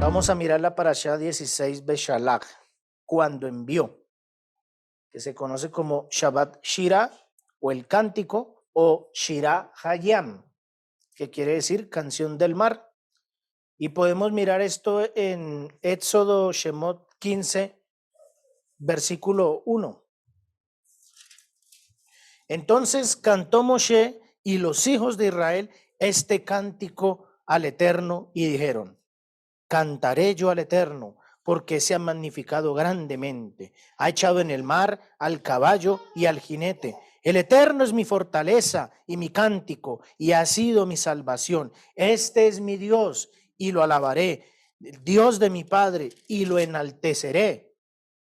Vamos a mirar la parashá 16 Beshalach, cuando envió, que se conoce como Shabbat Shira o el cántico o Shira Hayam, que quiere decir canción del mar. Y podemos mirar esto en Éxodo Shemot 15, versículo 1. Entonces cantó Moshe y los hijos de Israel este cántico al Eterno y dijeron: cantaré yo al Eterno, porque se ha magnificado grandemente. Ha echado en el mar al caballo y al jinete. El Eterno es mi fortaleza y mi cántico, y ha sido mi salvación. Este es mi Dios, y lo alabaré, el Dios de mi Padre, y lo enalteceré.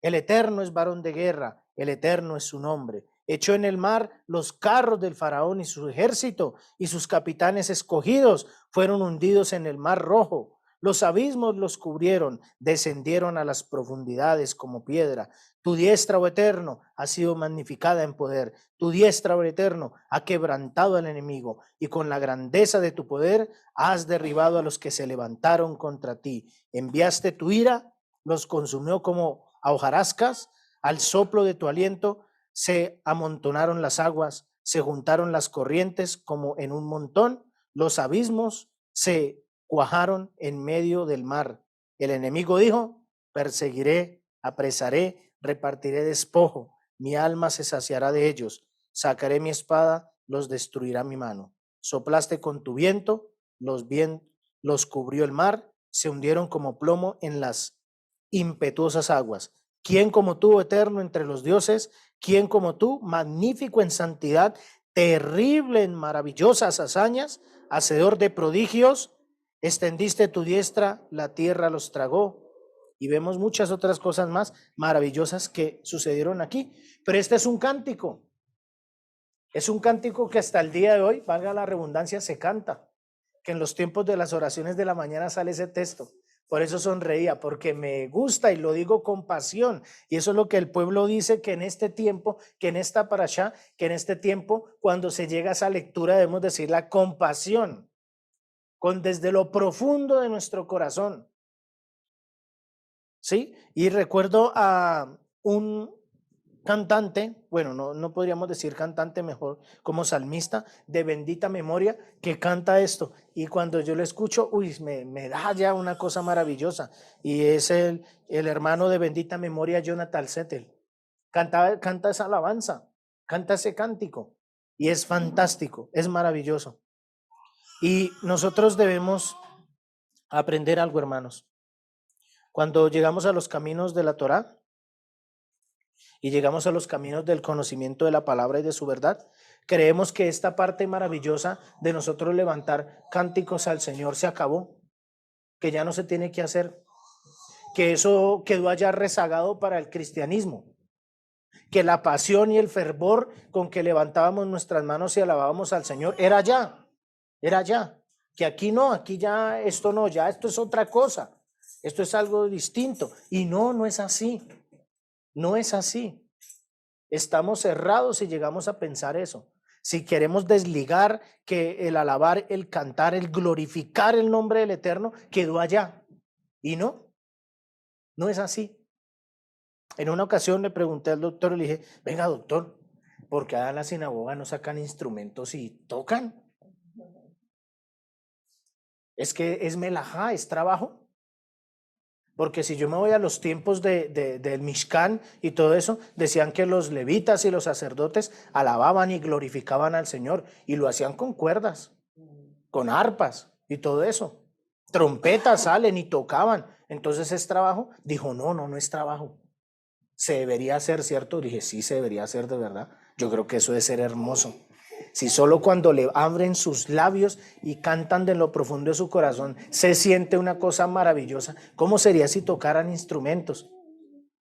El Eterno es varón de guerra, el Eterno es su nombre. Echó en el mar los carros del faraón y su ejército, y sus capitanes escogidos fueron hundidos en el mar Rojo. Los abismos los cubrieron, descendieron a las profundidades como piedra. Tu diestra, oh Eterno, ha sido magnificada en poder. Tu diestra, oh Eterno, ha quebrantado al enemigo, y con la grandeza de tu poder has derribado a los que se levantaron contra ti. Enviaste tu ira, los consumió como a hojarascas, al soplo de tu aliento se amontonaron las aguas, se juntaron las corrientes como en un montón, los abismos se cuajaron en medio del mar. El enemigo dijo: perseguiré, apresaré, repartiré despojo, mi alma se saciará de ellos, sacaré mi espada, los destruirá mi mano. Soplaste con tu viento, los cubrió el mar, se hundieron como plomo en las impetuosas aguas. ¿Quién como tú, Eterno entre los dioses? ¿Quién como tú, magnífico en santidad, terrible en maravillosas hazañas, hacedor de prodigios? Extendiste tu diestra, la tierra los tragó. Y vemos muchas otras cosas más maravillosas que sucedieron aquí. Pero este es un cántico. Es un cántico que hasta el día de hoy, valga la redundancia, se canta. Que en los tiempos de las oraciones de la mañana sale ese texto. Por eso sonreía, porque me gusta y lo digo con pasión. Y eso es lo que el pueblo dice, que en este tiempo, que en esta parashá, que en este tiempo, cuando se llega a esa lectura, debemos decir la compasión, con desde lo profundo de nuestro corazón. ¿Sí? Y recuerdo a un cantante, bueno, no podríamos decir cantante, mejor como salmista de bendita memoria, que canta esto, y cuando yo lo escucho, uy, me da ya una cosa maravillosa, y es el hermano de bendita memoria, Jonathan Settel. Canta esa alabanza, canta ese cántico, y es fantástico, es maravilloso. Y nosotros debemos aprender algo, hermanos. Cuando llegamos a los caminos de la Torá, y llegamos a los caminos del conocimiento de la palabra y de su verdad, creemos que esta parte maravillosa de nosotros levantar cánticos al Señor se acabó, que ya no se tiene que hacer, que eso quedó allá rezagado para el cristianismo, que la pasión y el fervor con que levantábamos nuestras manos y alabábamos al Señor era allá, que aquí no, aquí ya esto no, ya esto es otra cosa, esto es algo distinto, y no es así. No es así. Estamos cerrados si llegamos a pensar eso. Si queremos desligar que el alabar, el cantar, el glorificar el nombre del Eterno quedó allá. Y no es así. En una ocasión le pregunté al doctor y le dije: venga, doctor, ¿por qué en la sinagoga no sacan instrumentos y tocan? Es que es melajá, es trabajo. Porque si yo me voy a los tiempos del Mishkan y todo eso, decían que los levitas y los sacerdotes alababan y glorificaban al Señor, y lo hacían con cuerdas, con arpas y todo eso. Trompetas salen y tocaban. Entonces, ¿es trabajo? Dijo: no es trabajo. Se debería hacer, ¿cierto? Dije: sí, se debería hacer, de verdad. Yo creo que eso debe ser hermoso. Si solo cuando le abren sus labios y cantan de lo profundo de su corazón se siente una cosa maravillosa, ¿cómo sería si tocaran instrumentos?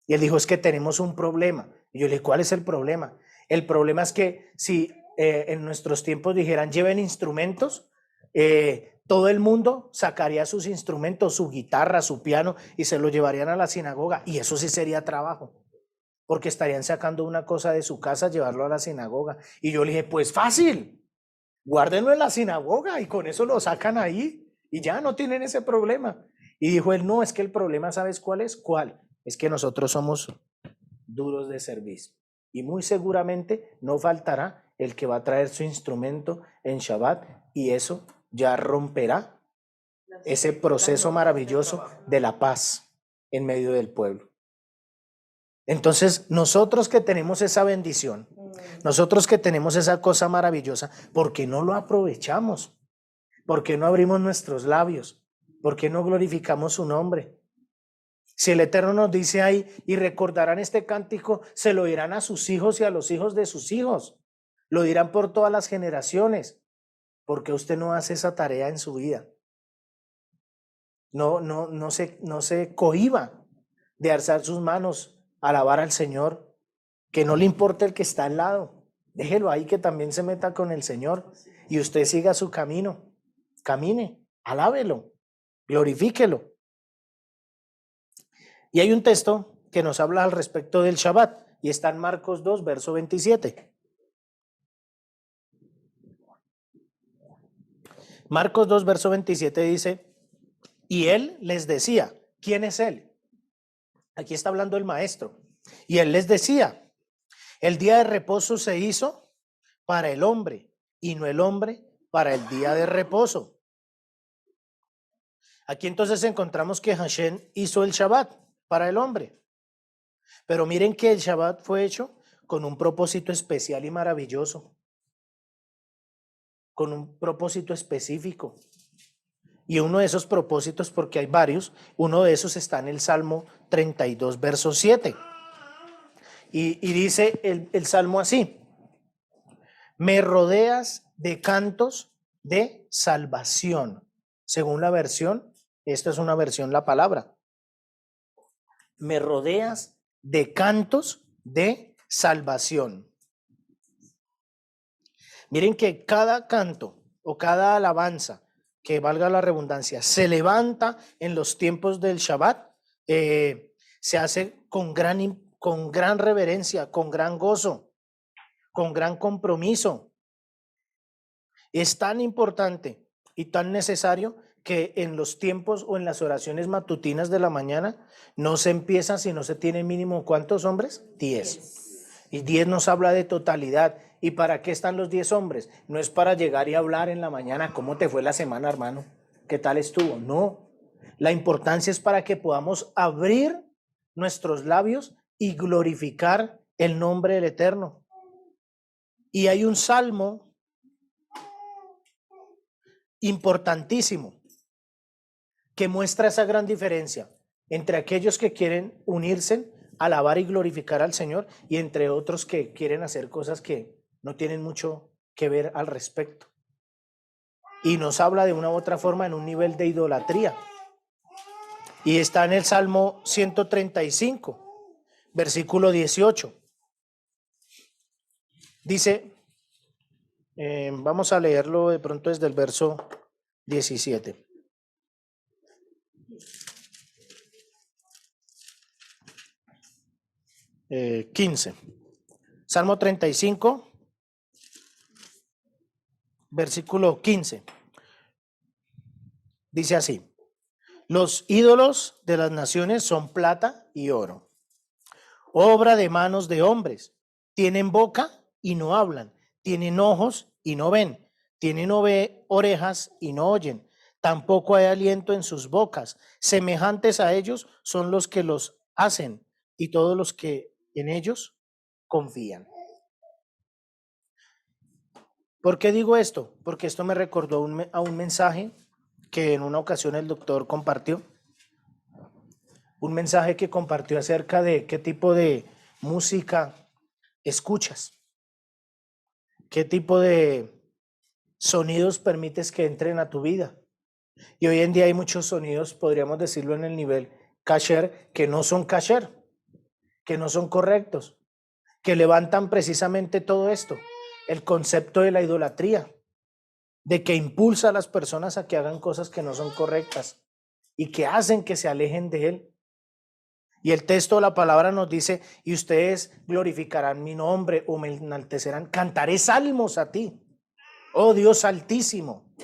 Y él dijo: es que tenemos un problema. Y yo le dije: ¿cuál es el problema? El problema es que si en nuestros tiempos dijeran lleven instrumentos, todo el mundo sacaría sus instrumentos, su guitarra, su piano, y se lo llevarían a la sinagoga, y eso sí sería trabajo, porque estarían sacando una cosa de su casa, llevarlo a la sinagoga. Y yo le dije: pues fácil, guárdenlo en la sinagoga y con eso lo sacan ahí y ya no tienen ese problema. Y dijo él, no, es que el problema, ¿sabes cuál es? ¿Cuál? Es que nosotros somos duros de servicio. Y muy seguramente no faltará el que va a traer su instrumento en Shabbat y eso ya romperá ese proceso maravilloso de la paz en medio del pueblo. Entonces, nosotros que tenemos esa bendición, nosotros que tenemos esa cosa maravillosa, ¿por qué no lo aprovechamos? ¿Por qué no abrimos nuestros labios? ¿Por qué no glorificamos su nombre? Si el Eterno nos dice ahí, y recordarán este cántico, se lo dirán a sus hijos y a los hijos de sus hijos. Lo dirán por todas las generaciones. ¿Por qué usted no hace esa tarea en su vida? No se cohíba de alzar sus manos, alabar al Señor, que no le importe el que está al lado. Déjelo ahí que también se meta con el Señor y usted siga su camino. Camine, alábelo, glorifíquelo. Y hay un texto que nos habla al respecto del Shabbat y está en Marcos 2, verso 27. Marcos 2, verso 27 dice, y él les decía, ¿quién es él? Aquí está hablando el maestro. Y él les decía, el día de reposo se hizo para el hombre y no el hombre para el día de reposo. Aquí entonces encontramos que Hashem hizo el Shabbat para el hombre. Pero miren que el Shabbat fue hecho con un propósito especial y maravilloso, con un propósito específico. Y uno de esos propósitos, porque hay varios, uno de esos está en el Salmo 32, verso 7. Y dice el Salmo así, me rodeas de cantos de salvación. Según la versión, esta es una versión, la palabra. Me rodeas de cantos de salvación. Miren que cada canto o cada alabanza, que valga la redundancia, se levanta en los tiempos del Shabbat, se hace con gran reverencia, con gran gozo, con gran compromiso. Es tan importante y tan necesario que en los tiempos o en las oraciones matutinas de la mañana no se empieza si no se tiene mínimo, ¿cuántos hombres? 10. Y 10 nos habla de totalidad. ¿Y para qué están los 10 hombres? No es para llegar y hablar en la mañana, ¿cómo te fue la semana, hermano? ¿Qué tal estuvo? No. La importancia es para que podamos abrir nuestros labios y glorificar el nombre del Eterno. Y hay un salmo importantísimo que muestra esa gran diferencia entre aquellos que quieren unirse, alabar y glorificar al Señor, y entre otros que quieren hacer cosas que no tienen mucho que ver al respecto. Y nos habla de una u otra forma en un nivel de idolatría. Y está en el Salmo 135, versículo 18. Dice, vamos a leerlo de pronto desde el verso 17. Eh, 15. Salmo 35, versículo 15. Dice así, los ídolos de las naciones son plata y oro, obra de manos de hombres. Tienen boca y no hablan, tienen ojos y no ven, tienen orejas y no oyen, tampoco hay aliento en sus bocas. Semejantes a ellos son los que los hacen y todos los que en ellos confían. ¿Por qué digo esto? Porque esto me recordó a un mensaje que en una ocasión el doctor compartió. Un mensaje que compartió acerca de qué tipo de música escuchas, qué tipo de sonidos permites que entren a tu vida. Y hoy en día hay muchos sonidos, podríamos decirlo en el nivel kasher, que no son kasher, que no son correctos, que levantan precisamente todo esto, el concepto de la idolatría, de que impulsa a las personas a que hagan cosas que no son correctas y que hacen que se alejen de él. Y el texto de la palabra nos dice, y ustedes glorificarán mi nombre o me enaltecerán, cantaré salmos a ti, oh Dios altísimo,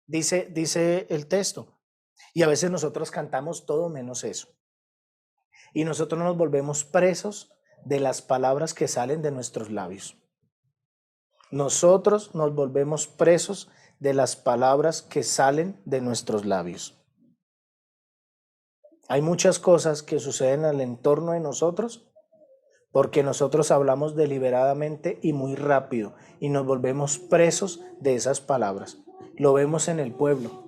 dice el texto. Y a veces nosotros cantamos todo menos eso. Y nosotros nos volvemos presos de las palabras que salen de nuestros labios. Nosotros nos volvemos presos de las palabras que salen de nuestros labios. Hay muchas cosas que suceden al entorno de nosotros porque nosotros hablamos deliberadamente y muy rápido y nos volvemos presos de esas palabras. Lo vemos en el pueblo.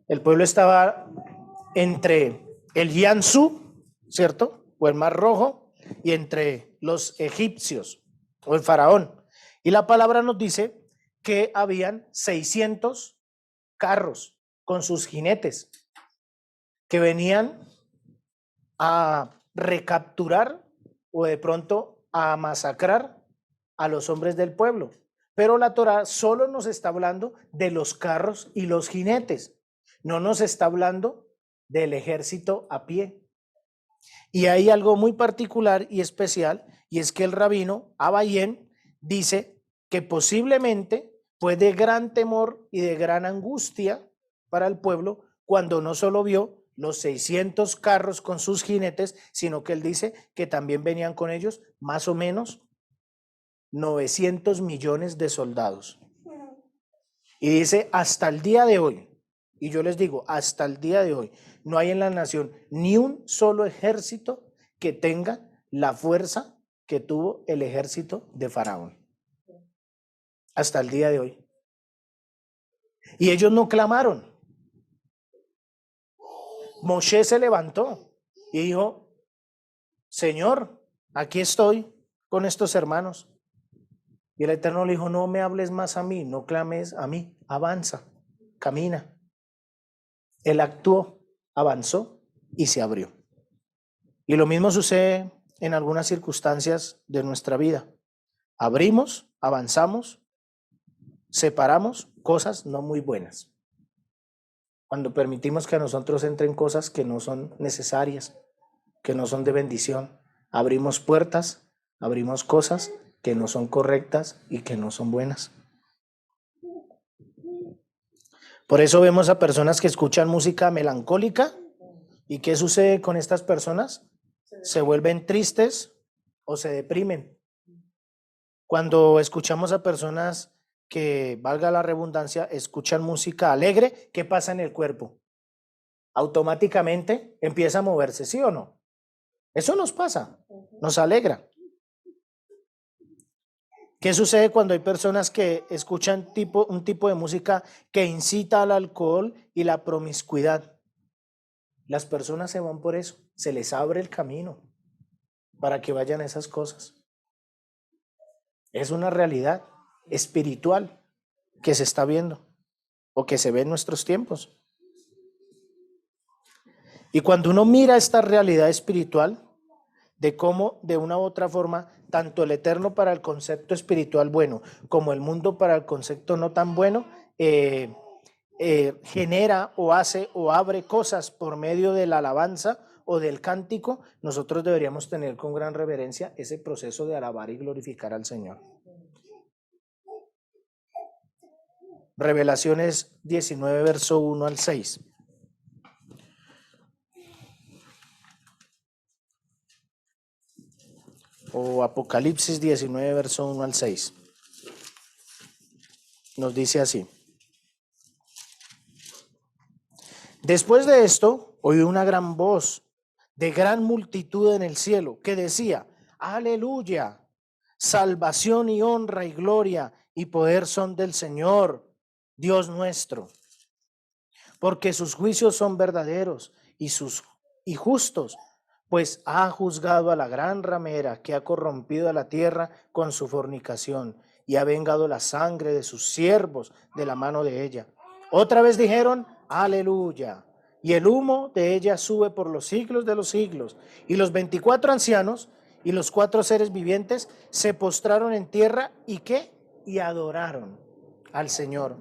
El pueblo estaba entre el Yansú, ¿cierto? O el Mar Rojo, y entre los egipcios o el faraón. Y la palabra nos dice que habían 600 carros con sus jinetes que venían a recapturar o de pronto a masacrar a los hombres del pueblo. Pero la Torá solo nos está hablando de los carros y los jinetes. No nos está hablando del ejército a pie. Y hay algo muy particular y especial, y es que el rabino Abayén dice que posiblemente fue de gran temor y de gran angustia para el pueblo cuando no solo vio los 600 carros con sus jinetes, sino que él dice que también venían con ellos más o menos 900 millones de soldados. Y dice, hasta el día de hoy, y yo les digo, hasta el día de hoy, no hay en la nación ni un solo ejército que tenga la fuerza que tuvo el ejército de Faraón. Hasta el día de hoy. Y ellos no clamaron. Moshe se levantó y dijo, Señor, aquí estoy con estos hermanos. Y el Eterno le dijo, no me hables más a mí, no clames a mí, avanza, camina. Él actuó, avanzó y se abrió. Y lo mismo sucede en algunas circunstancias de nuestra vida. Abrimos, avanzamos, separamos cosas no muy buenas. Cuando permitimos que a nosotros entren cosas que no son necesarias, que no son de bendición, abrimos puertas, abrimos cosas que no son correctas y que no son buenas. Por eso vemos a personas que escuchan música melancólica. ¿Y qué sucede con estas personas? Se vuelven tristes o se deprimen. Cuando escuchamos a personas que, valga la redundancia, escuchan música alegre, ¿qué pasa en el cuerpo? Automáticamente empieza a moverse, ¿sí o no? Eso nos pasa, nos alegra. ¿Qué sucede cuando hay personas que escuchan un tipo de música que incita al alcohol y la promiscuidad? Las personas se van por eso, se les abre el camino para que vayan a esas cosas. Es una realidad espiritual que se está viendo o que se ve en nuestros tiempos. Y cuando uno mira esta realidad espiritual, de cómo de una u otra forma, tanto el Eterno para el concepto espiritual bueno, como el mundo para el concepto no tan bueno, genera o hace o abre cosas por medio de la alabanza o del cántico, nosotros deberíamos tener con gran reverencia ese proceso de alabar y glorificar al Señor. Revelaciones 19, verso 1 al 6. O Apocalipsis 19, verso 1 al 6. Nos dice así. Después de esto, oí una gran voz de gran multitud en el cielo que decía, aleluya, salvación y honra y gloria y poder son del Señor, Dios nuestro, porque sus juicios son verdaderos y justos, pues ha juzgado a la gran ramera que ha corrompido a la tierra con su fornicación y ha vengado la sangre de sus siervos de la mano de ella. Otra vez dijeron, aleluya. Y el humo de ella sube por los siglos de los siglos. Y los 24 ancianos y los 4 seres vivientes se postraron en tierra y ¿qué? Y adoraron al Señor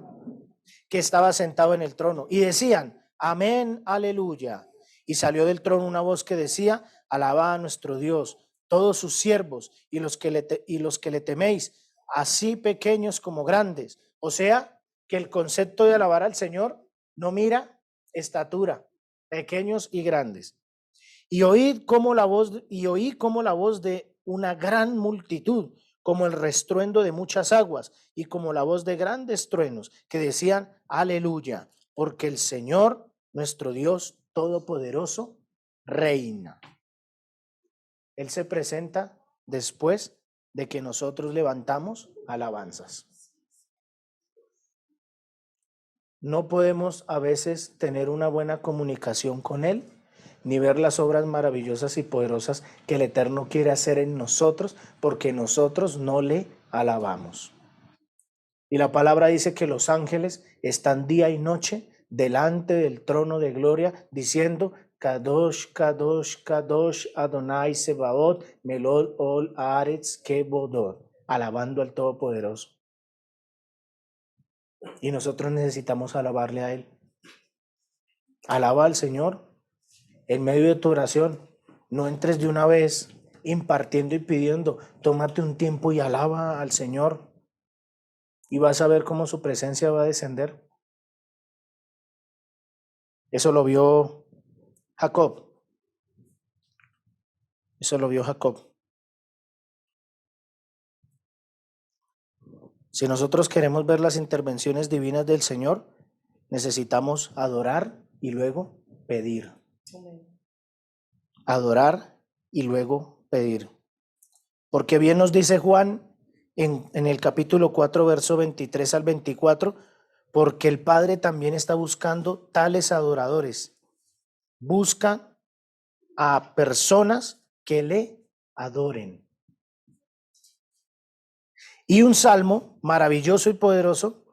que estaba sentado en el trono. Y decían, amén, aleluya. Y salió del trono una voz que decía, alabad a nuestro Dios, todos sus siervos y los que le teméis, así pequeños como grandes. O sea, que el concepto de alabar al Señor no mira estatura, pequeños y grandes. Y oí como la voz de una gran multitud, como el restruendo de muchas aguas y como la voz de grandes truenos que decían: aleluya, porque el Señor, nuestro Dios todopoderoso, reina. Él se presenta después de que nosotros levantamos alabanzas. No podemos a veces tener una buena comunicación con Él, ni ver las obras maravillosas y poderosas que el Eterno quiere hacer en nosotros, porque nosotros no le alabamos. Y la palabra dice que los ángeles están día y noche delante del trono de gloria, diciendo: Kadosh, Kadosh, Kadosh, Adonai Sebaot, Melod Ol Haaretz Kebodot, alabando al Todopoderoso. Y nosotros necesitamos alabarle a Él. Alaba al Señor en medio de tu oración. No entres de una vez impartiendo y pidiendo. Tómate un tiempo y alaba al Señor. Y vas a ver cómo su presencia va a descender. Eso lo vio Jacob. Eso lo vio Jacob. Si nosotros queremos ver las intervenciones divinas del Señor, necesitamos adorar y luego pedir. Adorar y luego pedir. Porque bien nos dice Juan en el capítulo 4, verso 23 al 24, porque el Padre también está buscando tales adoradores. Busca a personas que le adoren. Y un salmo maravilloso y poderoso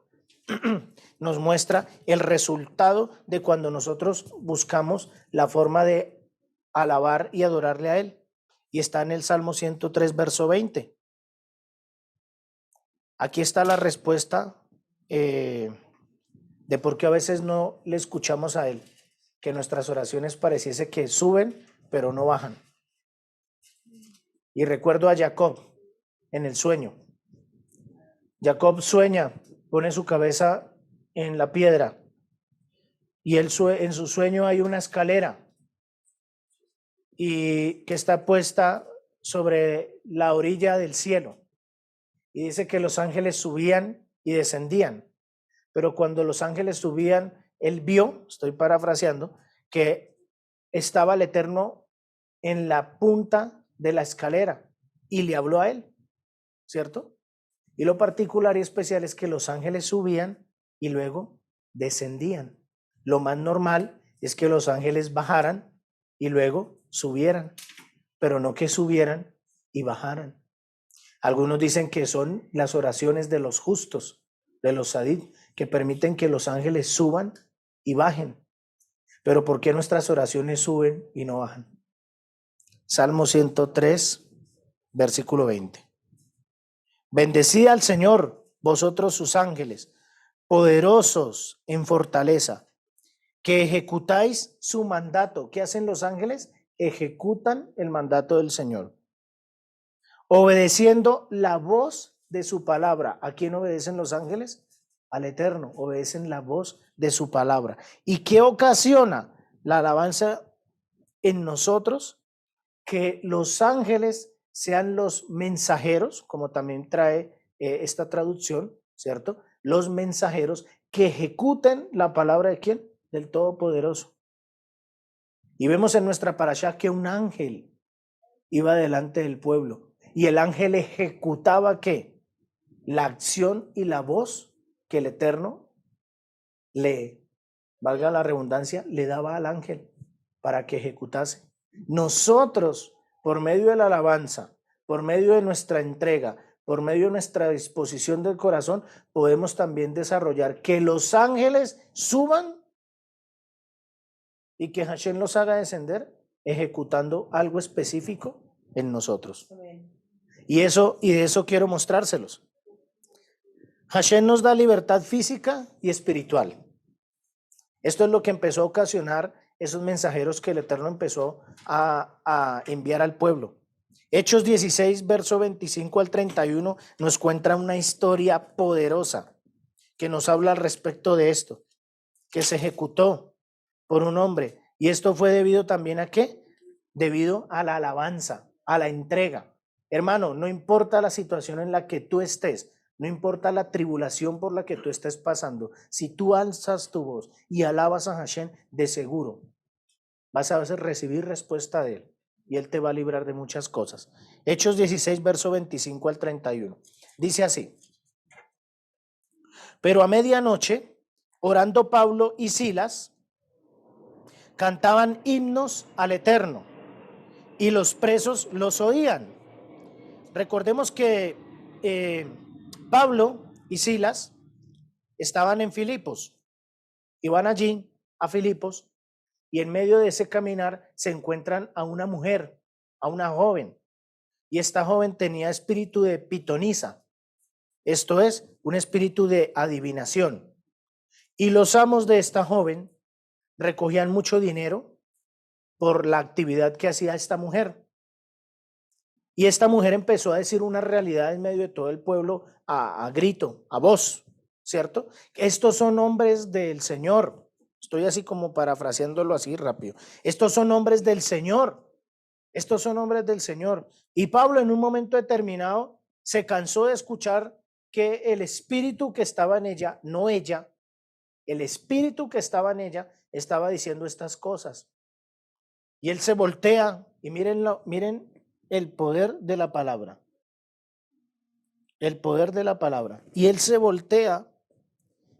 nos muestra el resultado de cuando nosotros buscamos la forma de alabar y adorarle a Él. Y está en el Salmo 103, verso 20. Aquí está la respuesta de por qué a veces no le escuchamos a Él, que nuestras oraciones pareciese que suben, pero no bajan. Y recuerdo a Jacob en el sueño. Jacob sueña, pone su cabeza en la piedra y en su sueño hay una escalera y que está puesta sobre la orilla del cielo. Y dice que los ángeles subían y descendían. Pero cuando los ángeles subían, él vio, estoy parafraseando, que estaba el Eterno en la punta de la escalera y le habló a él, ¿cierto? Y lo particular y especial es que los ángeles subían y luego descendían. Lo más normal es que los ángeles bajaran y luego subieran, pero no que subieran y bajaran. Algunos dicen que son las oraciones de los justos, de los sadid, que permiten que los ángeles suban y bajen. Pero ¿por qué nuestras oraciones suben y no bajan? Salmo 103, versículo 20. Bendecid al Señor, vosotros sus ángeles, poderosos en fortaleza, que ejecutáis su mandato. ¿Qué hacen los ángeles? Ejecutan el mandato del Señor, obedeciendo la voz de su palabra. ¿A quién obedecen los ángeles? Al Eterno, obedecen la voz de su palabra. ¿Y qué ocasiona la alabanza en nosotros? Que los ángeles sean los mensajeros, como también trae esta traducción, ¿cierto? Los mensajeros que ejecuten la palabra de ¿quién? Del Todopoderoso. Y vemos en nuestra parashá que un ángel iba delante del pueblo y el ángel ejecutaba ¿qué? La acción y la voz que el Eterno le, valga la redundancia, le daba al ángel para que ejecutase. Nosotros, por medio de la alabanza, por medio de nuestra entrega, por medio de nuestra disposición del corazón, podemos también desarrollar que los ángeles suban y que Hashem los haga descender ejecutando algo específico en nosotros. Y de eso quiero mostrárselos. Hashem nos da libertad física y espiritual. Esto es lo que empezó a ocasionar esos mensajeros que el Eterno empezó a enviar al pueblo. Hechos 16, verso 25 al 31, nos cuenta una historia poderosa que nos habla al respecto de esto, que se ejecutó por un hombre. Y esto fue debido también a ¿qué? Debido a la alabanza, a la entrega. Hermano, no importa la situación en la que tú estés, no importa la tribulación por la que tú estés pasando, si tú alzas tu voz y alabas a Hashem, de seguro vas a recibir respuesta de él y él te va a librar de muchas cosas. Hechos 16, verso 25 al 31. Dice así: pero a medianoche, orando Pablo y Silas, cantaban himnos al Eterno y los presos los oían. Recordemos que Pablo y Silas estaban en Filipos, iban allí a Filipos y en medio de ese caminar se encuentran a una mujer, a una joven, y esta joven tenía espíritu de pitonisa, esto es, un espíritu de adivinación. Y los amos de esta joven recogían mucho dinero por la actividad que hacía esta mujer. Y esta mujer empezó a decir una realidad en medio de todo el pueblo a grito, a voz, ¿cierto? Estos son hombres del Señor. Estoy así como parafraseándolo así rápido. Estos son hombres del Señor. Estos son hombres del Señor. Y Pablo en un momento determinado se cansó de escuchar que el espíritu que estaba en ella, no ella, el espíritu que estaba en ella estaba diciendo estas cosas. Y él se voltea y miren el poder de la palabra. El poder de la palabra. Y él se voltea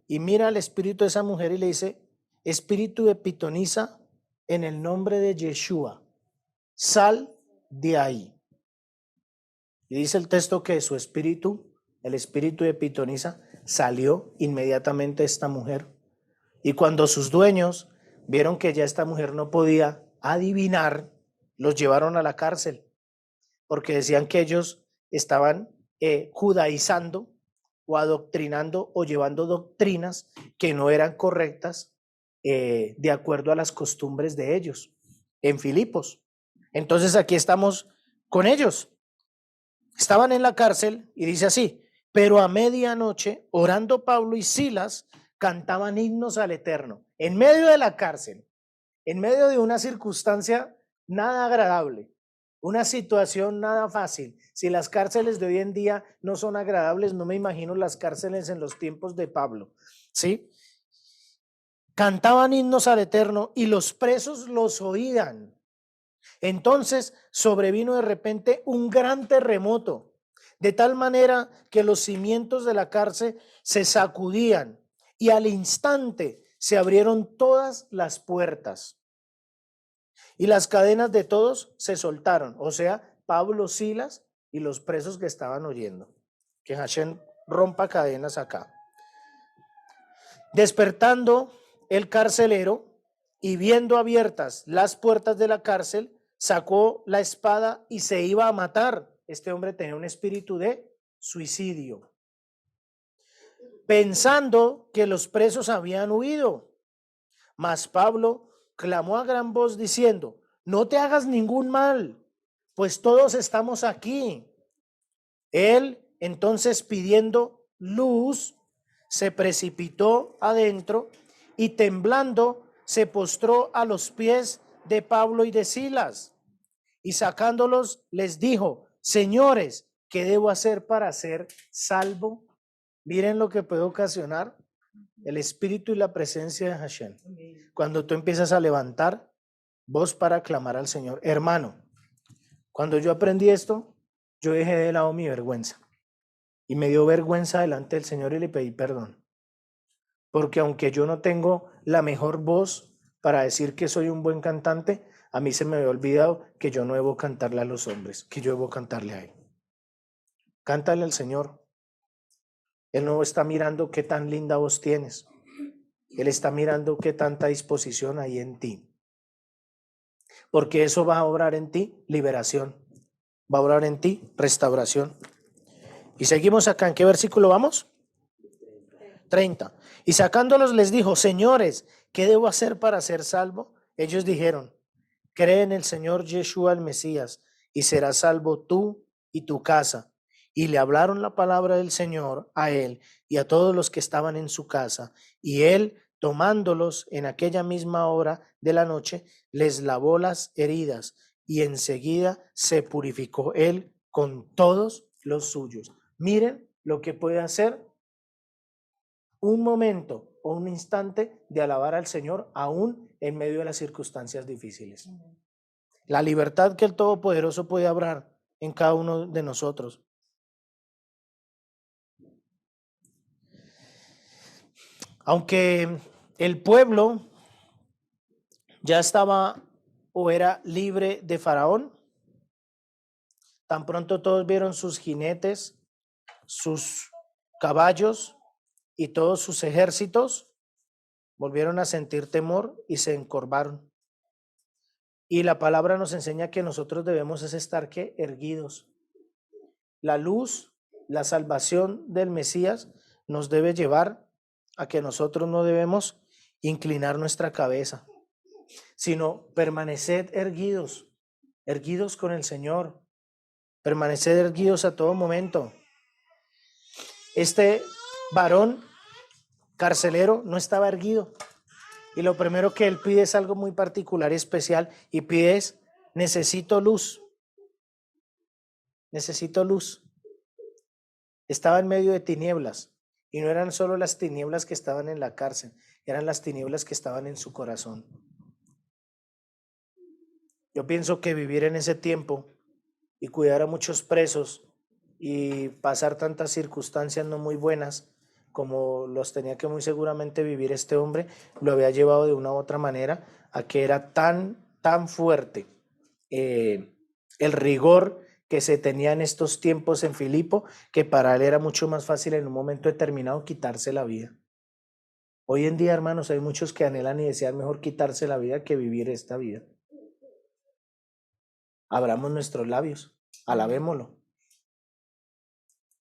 y mira al espíritu de esa mujer y le dice: espíritu de pitonisa, en el nombre de Yeshua, sal de ahí. Y dice el texto que su espíritu, el espíritu de pitonisa, salió inmediatamente esta mujer. Y cuando sus dueños vieron que ya esta mujer no podía adivinar, los llevaron a la cárcel, porque decían que ellos estaban judaizando o adoctrinando o llevando doctrinas que no eran correctas de acuerdo a las costumbres de ellos en Filipos. Entonces aquí estamos con ellos. Estaban en la cárcel y dice así: pero a medianoche, orando Pablo y Silas, cantaban himnos al Eterno, en medio de la cárcel, en medio de una circunstancia nada agradable, una situación nada fácil. Si las cárceles de hoy en día no son agradables, no me imagino las cárceles en los tiempos de Pablo, ¿sí? Cantaban himnos al Eterno y los presos los oían. Entonces sobrevino de repente un gran terremoto, de tal manera que los cimientos de la cárcel se sacudían y al instante se abrieron todas las puertas y las cadenas de todos se soltaron, o sea, Pablo, Silas y los presos que estaban oyendo. Que Hashem rompa cadenas acá. Despertando el carcelero y viendo abiertas las puertas de la cárcel, sacó la espada y se iba a matar. Este hombre tenía un espíritu de suicidio, pensando que los presos habían huido. Mas Pablo clamó a gran voz diciendo: no te hagas ningún mal, pues todos estamos aquí. Él entonces, pidiendo luz, se precipitó adentro y temblando se postró a los pies de Pablo y de Silas, y sacándolos les dijo: señores, ¿qué debo hacer para ser salvo? Miren lo que puede ocasionar el espíritu y la presencia de Hashem cuando tú empiezas a levantar voz para clamar al Señor. Hermano, cuando yo aprendí esto, yo dejé de lado mi vergüenza y me dio vergüenza delante del Señor y le pedí perdón, porque aunque yo no tengo la mejor voz para decir que soy un buen cantante, a mí se me había olvidado que yo no debo cantarle a los hombres, que yo debo cantarle a Él. Cántale al Señor. Él no está mirando qué tan linda voz tienes. Él está mirando qué tanta disposición hay en ti. Porque eso va a obrar en ti liberación. Va a obrar en ti restauración. Y seguimos acá. ¿En qué versículo vamos? 30. Y sacándolos les dijo: señores, ¿qué debo hacer para ser salvo? Ellos dijeron: cree en el Señor Yeshua el Mesías y serás salvo tú y tu casa. Y le hablaron la palabra del Señor a él y a todos los que estaban en su casa. Y él Tomándolos en aquella misma hora de la noche, les lavó las heridas y enseguida se purificó él con todos los suyos. Miren lo que puede hacer un momento o un instante de alabar al Señor aún en medio de las circunstancias difíciles. La libertad que el Todopoderoso puede obrar en cada uno de nosotros. Aunque el pueblo ya estaba o era libre de Faraón, tan pronto todos vieron sus jinetes, sus caballos y todos sus ejércitos, volvieron a sentir temor y se encorvaron. Y la palabra nos enseña que nosotros debemos es estar ¿qué? Erguidos. La luz, la salvación del Mesías nos debe llevar a que nosotros no debemos inclinar nuestra cabeza, sino permanecer erguidos, erguidos con el Señor, permanecer erguidos a todo momento. Este varón carcelero no estaba erguido y lo primero que él pide es algo muy particular y especial y pide es: necesito luz, necesito luz. Estaba en medio de tinieblas y no eran solo las tinieblas que estaban en la cárcel, eran las tinieblas que estaban en su corazón. Yo pienso que vivir en ese tiempo y cuidar a muchos presos y pasar tantas circunstancias no muy buenas como los tenía que muy seguramente vivir este hombre, lo había llevado de una u otra manera a que era tan fuerte el rigor que se tenía en estos tiempos en Filipo, que para él era mucho más fácil en un momento determinado quitarse la vida. Hoy en día, hermanos, hay muchos que anhelan y desean mejor quitarse la vida que vivir esta vida. Abramos nuestros labios, alabémoslo,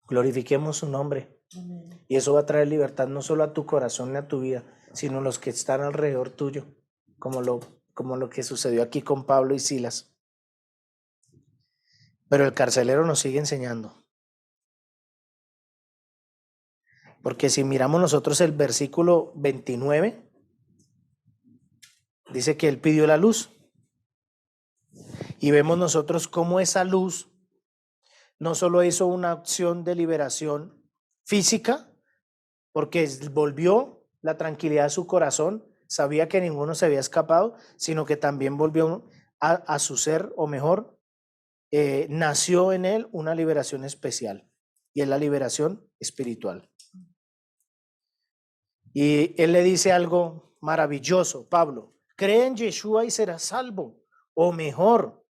glorifiquemos su nombre. Y eso va a traer libertad no solo a tu corazón ni a tu vida, sino a los que están alrededor tuyo, como lo que sucedió aquí con Pablo y Silas. Pero el carcelero nos sigue enseñando. Porque si miramos nosotros el versículo 29, dice que él pidió la luz. Y vemos nosotros cómo esa luz no solo hizo una acción de liberación física, porque volvió la tranquilidad a su corazón, sabía que ninguno se había escapado, sino que también volvió a su ser, o mejor, nació en él una liberación especial, y es la liberación espiritual. Y él le dice algo maravilloso, Pablo: cree en Yeshua y serás salvo, o mejor,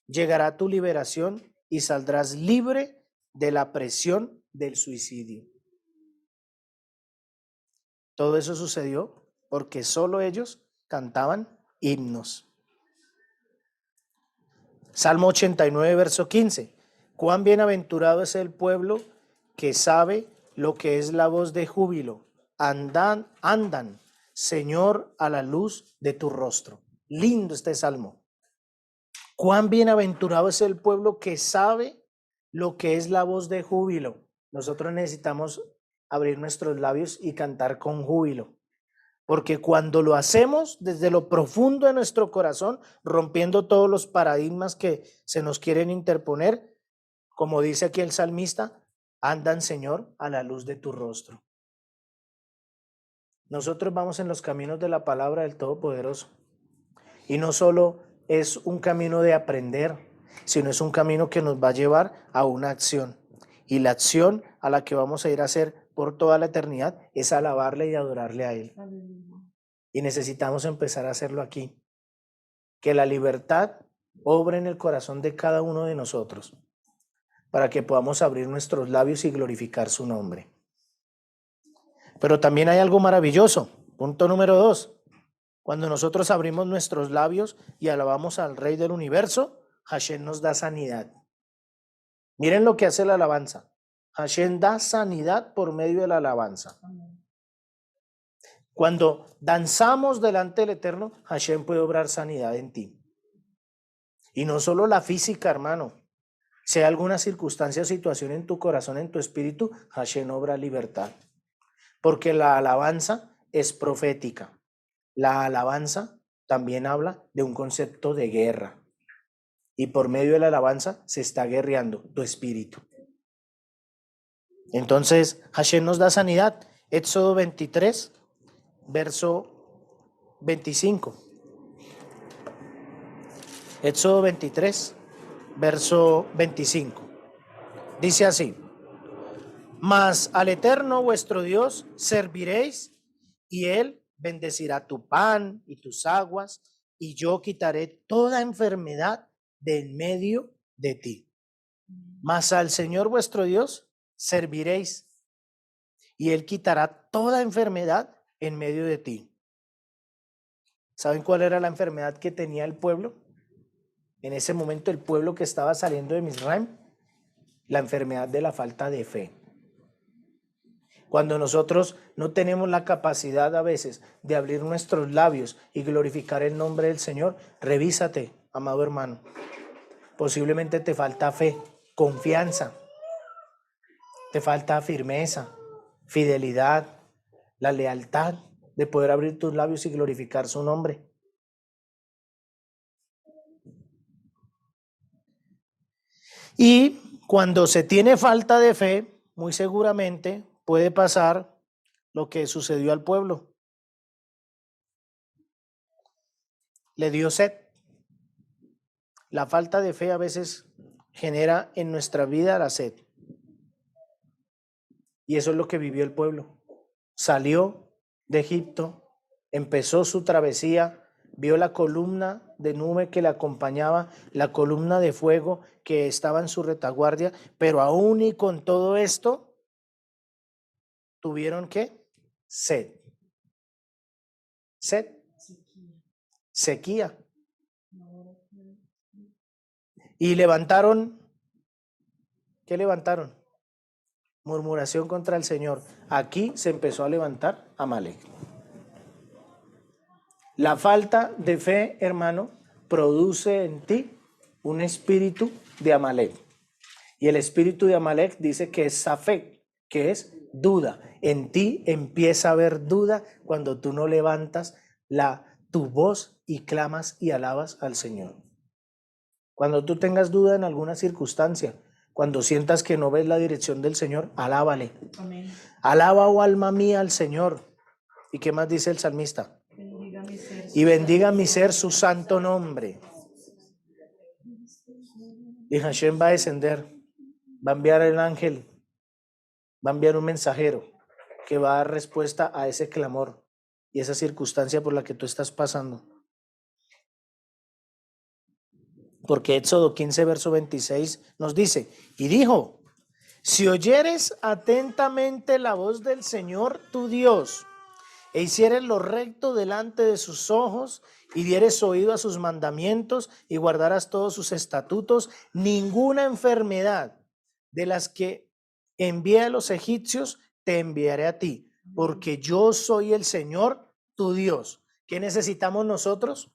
llegará tu liberación y saldrás libre de la presión del suicidio. Todo eso sucedió porque solo ellos cantaban himnos. Salmo 89, verso 15. Cuán bienaventurado es el pueblo que sabe lo que es la voz de júbilo. Andan, Señor, a la luz de tu rostro. Lindo este salmo. Cuán bienaventurado es el pueblo que sabe lo que es la voz de júbilo. Nosotros necesitamos abrir nuestros labios y cantar con júbilo. Porque cuando lo hacemos desde lo profundo de nuestro corazón, rompiendo todos los paradigmas que se nos quieren interponer, como dice aquí el salmista, andan, Señor, a la luz de tu rostro. Nosotros vamos en los caminos de la palabra del Todopoderoso. Y no solo es un camino de aprender, sino es un camino que nos va a llevar a una acción. Y la acción a la que vamos a ir a hacer por toda la eternidad es alabarle y adorarle a Él. Y necesitamos empezar a hacerlo aquí. Que la libertad obre en el corazón de cada uno de nosotros para que podamos abrir nuestros labios y glorificar su nombre. Pero también hay algo maravilloso. Punto número 2. Cuando nosotros abrimos nuestros labios y alabamos al Rey del Universo, Hashem nos da sanidad. Miren lo que hace la alabanza. Hashem da sanidad por medio de la alabanza. Cuando danzamos delante del Eterno, Hashem puede obrar sanidad en ti. Y no solo la física, hermano. Si hay alguna circunstancia o situación en tu corazón, en tu espíritu, Hashem obra libertad. Porque la alabanza es profética. La alabanza también habla de un concepto de guerra. Y por medio de la alabanza se está guerreando tu espíritu. Entonces, Hashem nos da sanidad. Éxodo 23, verso 25. Éxodo 23, verso 25. Dice así: mas al Eterno vuestro Dios serviréis, y Él bendecirá tu pan y tus aguas, y yo quitaré toda enfermedad de en medio de ti. Mas al Señor vuestro Dios serviréis, y Él quitará toda enfermedad en medio de ti. ¿Saben cuál era la enfermedad que tenía el pueblo? En ese momento el pueblo que estaba saliendo de Misraim, la enfermedad de la falta de fe. Cuando nosotros no tenemos la capacidad a veces de abrir nuestros labios y glorificar el nombre del Señor, revísate, amado hermano. Posiblemente te falta fe, confianza, te falta firmeza, fidelidad, la lealtad de poder abrir tus labios y glorificar su nombre. Y cuando se tiene falta de fe, muy seguramente puede pasar lo que sucedió al pueblo. Le dio sed. La falta de fe a veces genera en nuestra vida la sed. Y eso es lo que vivió el pueblo. Salió de Egipto, empezó su travesía, vio la columna de nube que le acompañaba, la columna de fuego que estaba en su retaguardia, pero aún y con todo esto, tuvieron ¿qué? Sed. Sed. Sequía. Y levantaron, ¿qué levantaron? Murmuración contra el Señor. Aquí se empezó a levantar Amalek. La falta de fe, hermano, produce en ti un espíritu de Amalek. Y el espíritu de Amalek dice que es Safek, que es duda. En ti empieza a haber duda cuando tú no levantas tu voz y clamas y alabas al Señor. Cuando tú tengas duda en alguna circunstancia, cuando sientas que no ves la dirección del Señor, alábale. Amén. Alaba, oh alma mía, al Señor. ¿Y qué más dice el salmista? Y bendiga mi ser su santo nombre. Y Hashem va a descender, va a enviar el ángel, va a enviar un mensajero que va a dar respuesta a ese clamor y esa circunstancia por la que tú estás pasando. Porque Éxodo 15, verso 26 nos dice, y dijo, si oyeres atentamente la voz del Señor tu Dios, e hicieres lo recto delante de sus ojos, y dieres oído a sus mandamientos, y guardaras todos sus estatutos, ninguna enfermedad de las que envié a los egipcios te enviaré a ti, porque yo soy el Señor tu Dios. ¿Qué necesitamos nosotros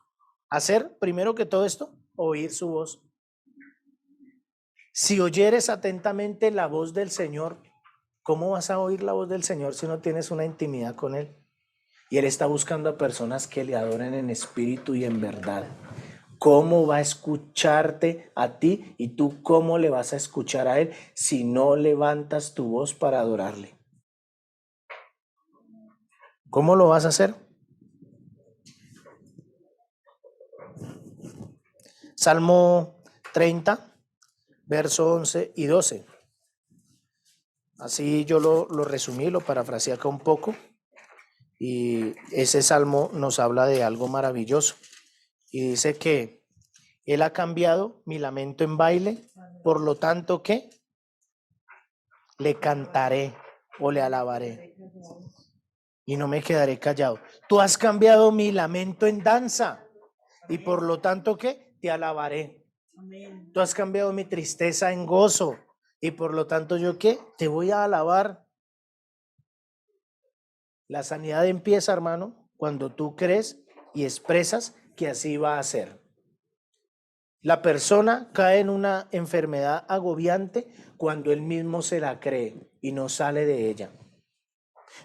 hacer? Primero que todo esto, oír su voz. Si oyeres atentamente la voz del Señor, ¿cómo vas a oír la voz del Señor si no tienes una intimidad con Él? Y Él está buscando a personas que le adoren en espíritu y en verdad. ¿Cómo va a escucharte a ti y tú cómo le vas a escuchar a Él si no levantas tu voz para adorarle? ¿Cómo lo vas a hacer? Salmo 30, verso 11 y 12. Así yo lo resumí, lo parafraseé acá un poco. Y ese salmo nos habla de algo maravilloso. Y dice que Él ha cambiado mi lamento en baile, por lo tanto que le cantaré o le alabaré y no me quedaré callado. Tú has cambiado mi lamento en danza y por lo tanto que te alabaré. Tú has cambiado mi tristeza en gozo y por lo tanto yo qué te voy a alabar. La sanidad empieza, hermano, cuando tú crees y expresas que así va a ser. La persona cae en una enfermedad agobiante cuando él mismo se la cree y no sale de ella.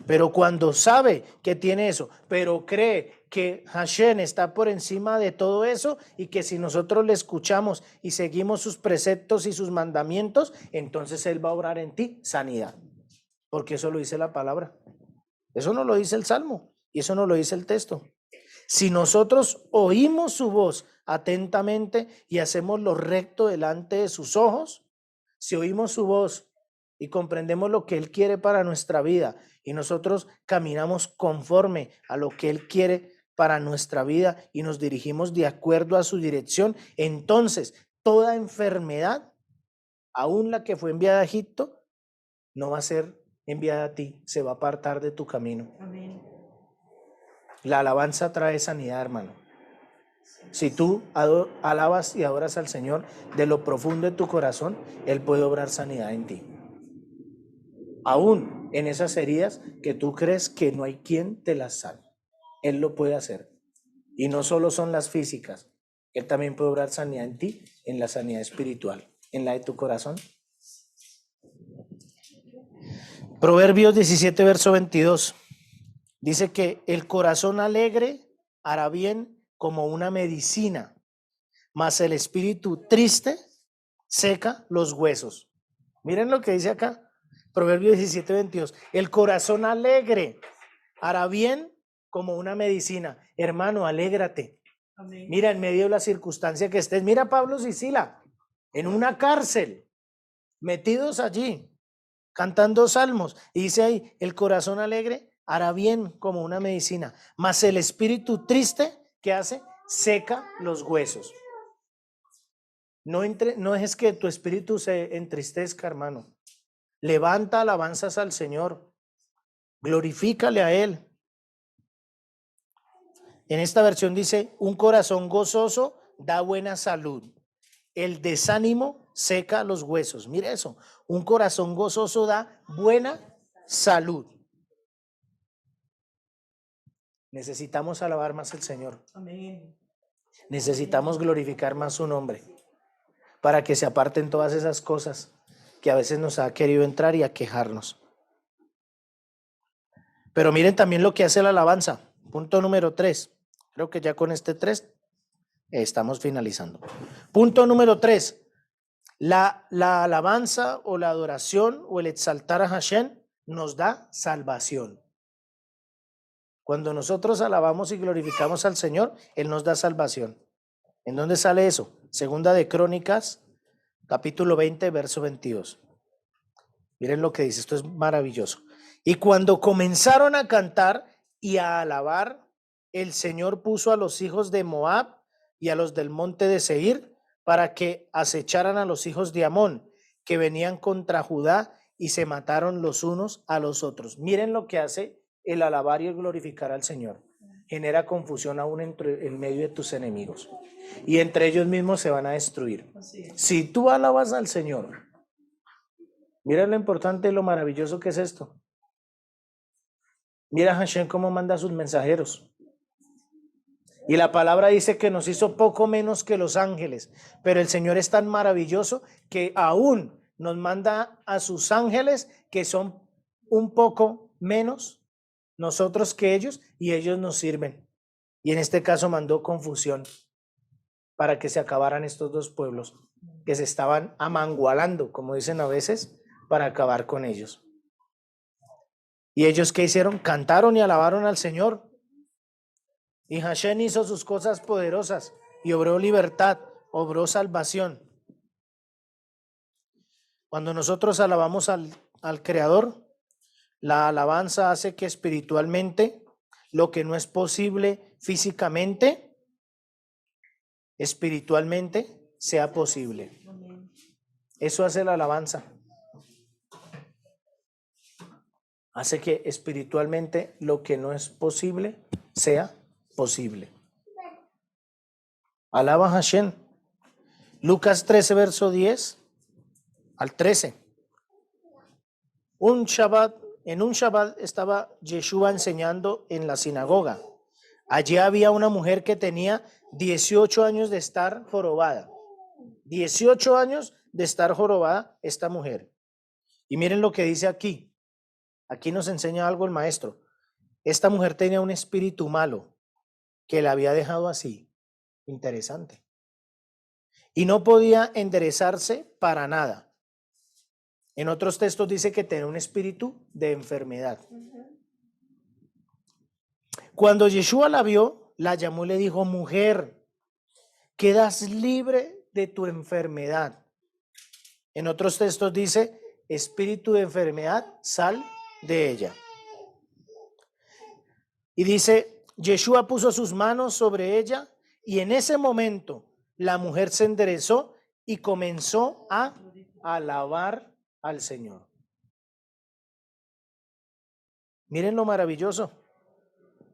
Pero cuando sabe que tiene eso, pero cree que Hashem está por encima de todo eso y que si nosotros le escuchamos y seguimos sus preceptos y sus mandamientos, entonces Él va a obrar en ti sanidad. Porque eso lo dice la palabra. Eso no lo dice el Salmo y eso no lo dice el texto. Si nosotros oímos su voz atentamente y hacemos lo recto delante de sus ojos, si oímos su voz y comprendemos lo que Él quiere para nuestra vida y nosotros caminamos conforme a lo que Él quiere para nuestra vida y nos dirigimos de acuerdo a su dirección, entonces toda enfermedad, aún la que fue enviada a Egipto, no va a ser enviada a ti, se va a apartar de tu camino. Amén. La alabanza trae sanidad, hermano. Si tú alabas y adoras al Señor de lo profundo de tu corazón, Él puede obrar sanidad en ti. Aún en esas heridas que tú crees que no hay quien te las sane, Él lo puede hacer. Y no solo son las físicas, Él también puede obrar sanidad en ti, en la sanidad espiritual, en la de tu corazón. Proverbios 17, verso 22. Dice que el corazón alegre hará bien como una medicina, mas el espíritu triste seca los huesos. Miren lo que dice acá, Proverbios 17, 22. El corazón alegre hará bien como una medicina. Hermano, alégrate. Amén. Mira, en medio de la circunstancia que estés, mira a Pablo y Sila en una cárcel, metidos allí, cantando salmos. Y dice ahí, el corazón alegre hará bien como una medicina, mas el espíritu triste, ¿qué hace? Seca los huesos. No es que tu espíritu se entristezca, hermano. Levanta alabanzas al Señor. Glorifícale a Él. En esta versión dice, un corazón gozoso da buena salud. El desánimo seca los huesos. Mire eso. Un corazón gozoso da buena salud. Necesitamos alabar más al Señor. Amén. Necesitamos glorificar más su nombre para que se aparten todas esas cosas que a veces nos ha querido entrar y aquejarnos. Pero miren también lo que hace la alabanza. Punto número 3. Creo que ya con este 3 estamos finalizando. Punto número 3. La alabanza o la adoración o el exaltar a Hashem nos da salvación. Cuando nosotros alabamos y glorificamos al Señor, Él nos da salvación. ¿En dónde sale eso? Segunda de Crónicas, capítulo 20, verso 22. Miren lo que dice, esto es maravilloso. Y cuando comenzaron a cantar y a alabar, el Señor puso a los hijos de Moab y a los del monte de Seir para que acecharan a los hijos de Amón, que venían contra Judá, y se mataron los unos a los otros. Miren lo que hace el alabar y el glorificar al Señor. Genera confusión aún en medio de tus enemigos. Y entre ellos mismos se van a destruir. Si tú alabas al Señor, mira lo importante y lo maravilloso que es esto. Mira Hashem cómo manda a sus mensajeros. Y la palabra dice que nos hizo poco menos que los ángeles. Pero el Señor es tan maravilloso que aún nos manda a sus ángeles que son un poco menos nosotros que ellos, y ellos nos sirven. Y en este caso mandó confusión para que se acabaran estos dos pueblos que se estaban amangualando, como dicen a veces, para acabar con ellos. ¿Y ellos qué hicieron? Cantaron y alabaron al Señor. Y Hashem hizo sus cosas poderosas y obró libertad, obró salvación. Cuando nosotros alabamos al Creador, la alabanza hace que espiritualmente lo que no es posible físicamente, espiritualmente sea posible. Eso hace la alabanza. Hace que espiritualmente lo que no es posible sea posible. Alaba a Hashem. Lucas 13, verso 10 al 13. En un Shabbat estaba Yeshua enseñando en la sinagoga. Allí había una mujer que tenía 18 años de estar jorobada. 18 años de estar jorobada esta mujer. Y miren lo que dice aquí. Aquí nos enseña algo el maestro. Esta mujer tenía un espíritu malo que la había dejado así. Interesante. Y no podía enderezarse para nada. En otros textos dice que tenía un espíritu de enfermedad. Cuando Yeshua la vio, la llamó y le dijo: mujer, quedas libre de tu enfermedad. En otros textos dice: espíritu de enfermedad, sal de ella. Y dice: Yeshua puso sus manos sobre ella y en ese momento la mujer se enderezó y comenzó a alabar al Señor. Miren lo maravilloso.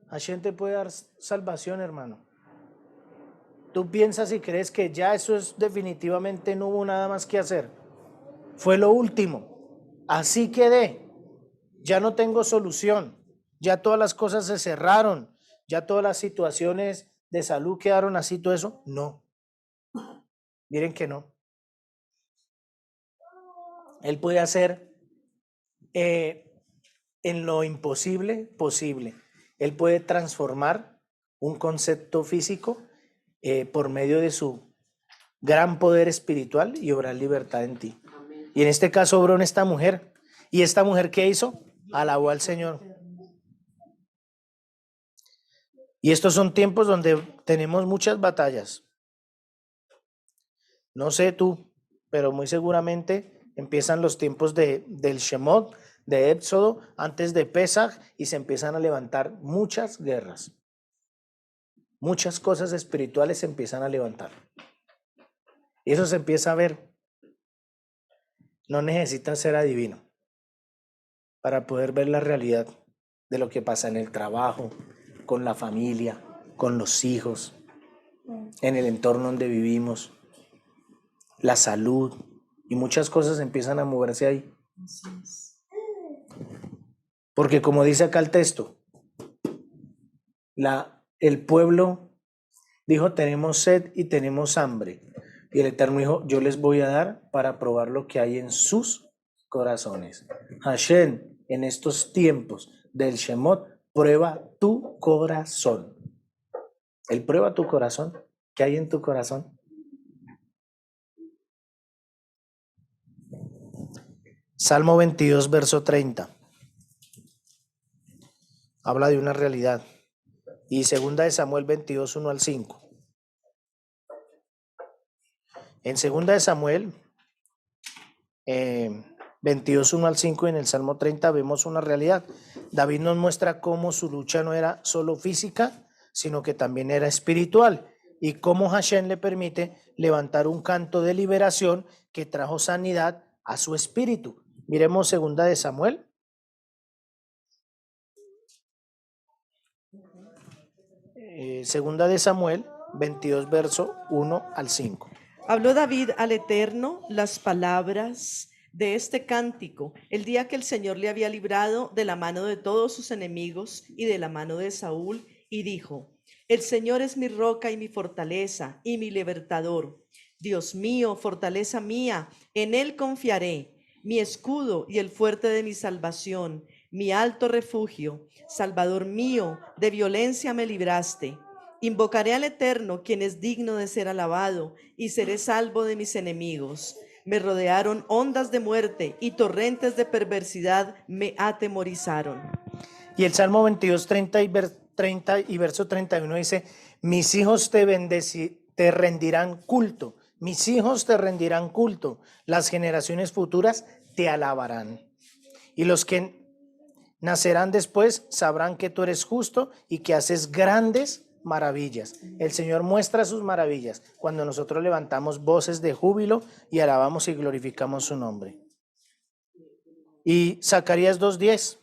Hashem te puede dar salvación, hermano. Tú piensas y crees que ya eso es definitivamente, no hubo nada más que hacer. Fue lo último. Así quedé. Ya no tengo solución. Ya todas las cosas se cerraron. Ya todas las situaciones de salud quedaron así, todo eso. No. Miren que no. Él puede hacer en lo imposible posible. Él puede transformar un concepto físico por medio de su gran poder espiritual y obrar libertad en ti. Amén. Y en este caso obró en esta mujer. ¿Y esta mujer qué hizo? Alabó al Señor. Y estos son tiempos donde tenemos muchas batallas. No sé tú, pero muy seguramente empiezan los tiempos del Shemot, de Éxodo, antes de Pesaj, y se empiezan a levantar muchas guerras. Muchas cosas espirituales se empiezan a levantar. Y eso se empieza a ver. No necesitas ser adivino para poder ver la realidad de lo que pasa en el trabajo, con la familia, con los hijos, en el entorno donde vivimos, la salud, y muchas cosas empiezan a moverse ahí. Porque como dice acá el texto, el pueblo dijo: tenemos sed y tenemos hambre. Y el Eterno dijo: yo les voy a dar para probar lo que hay en sus corazones. Hashem, en estos tiempos del Shemot, prueba tu corazón. Él prueba tu corazón. ¿Qué hay en tu corazón? Salmo 22, verso 30. Habla de una realidad. Y segunda de Samuel 22, 1 al 5. En segunda de Samuel 22, 1 al 5, y en el Salmo 30 vemos una realidad. David nos muestra cómo su lucha no era solo física, sino que también era espiritual, y cómo Hashem le permite levantar un canto de liberación que trajo sanidad a su espíritu. Miremos segunda de Samuel. Segunda de Samuel 22, verso 1 al 5. Habló David al Eterno las palabras de este cántico el día que el Señor le había librado de la mano de todos sus enemigos y de la mano de Saúl, y dijo: el Señor es mi roca y mi fortaleza y mi libertador. Dios mío, fortaleza mía, en Él confiaré, mi escudo y el fuerte de mi salvación, mi alto refugio. Salvador mío, de violencia me libraste. Invocaré al Eterno, quien es digno de ser alabado, y seré salvo de mis enemigos. Me rodearon ondas de muerte y torrentes de perversidad me atemorizaron. Y el Salmo 22, 30 y verso 31 dice: mis hijos te rendirán culto, mis hijos te rendirán culto, las generaciones futuras te alabarán. Y los que nacerán después sabrán que tú eres justo y que haces grandes maravillas. El Señor muestra sus maravillas cuando nosotros levantamos voces de júbilo y alabamos y glorificamos su nombre. Y Zacarías 2:10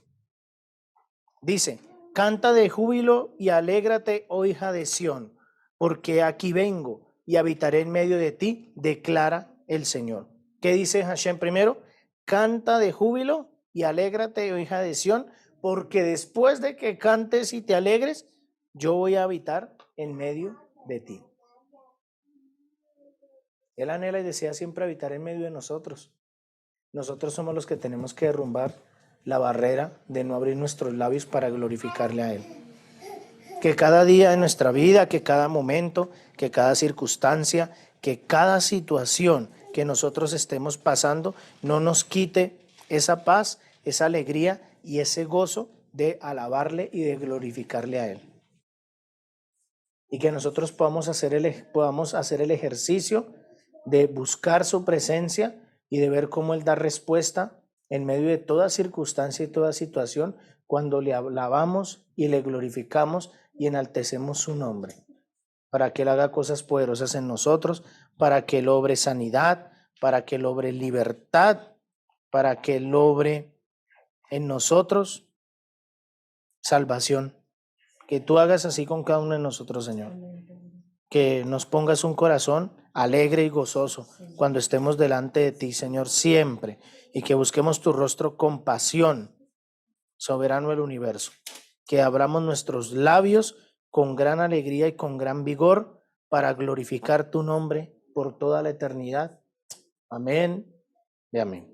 dice: canta de júbilo y alégrate, oh hija de Sión, porque aquí vengo y habitaré en medio de ti, declara el Señor. ¿Qué dice Hashem primero? Canta de júbilo y alégrate, oh hija de Sión, porque después de que cantes y te alegres, yo voy a habitar en medio de ti. Él anhela y desea siempre habitar en medio de nosotros. Nosotros somos los que tenemos que derrumbar la barrera de no abrir nuestros labios para glorificarle a Él. Que cada día de nuestra vida, que cada momento, que cada circunstancia, que cada situación que nosotros estemos pasando no nos quite esa paz, esa alegría y ese gozo de alabarle y de glorificarle a Él. Y que nosotros podamos hacer el ejercicio de buscar su presencia y de ver cómo Él da respuesta en medio de toda circunstancia y toda situación cuando le alabamos y le glorificamos y enaltecemos su nombre, para que Él haga cosas poderosas en nosotros, para que Él obre sanidad, para que Él obre libertad, para que Él obre en nosotros salvación. Que tú hagas así con cada uno de nosotros, Señor. Que nos pongas un corazón alegre y gozoso cuando estemos delante de ti, Señor, siempre. Y que busquemos tu rostro con pasión, soberano del universo. Que abramos nuestros labios con gran alegría y con gran vigor para glorificar tu nombre por toda la eternidad. Amén y amén.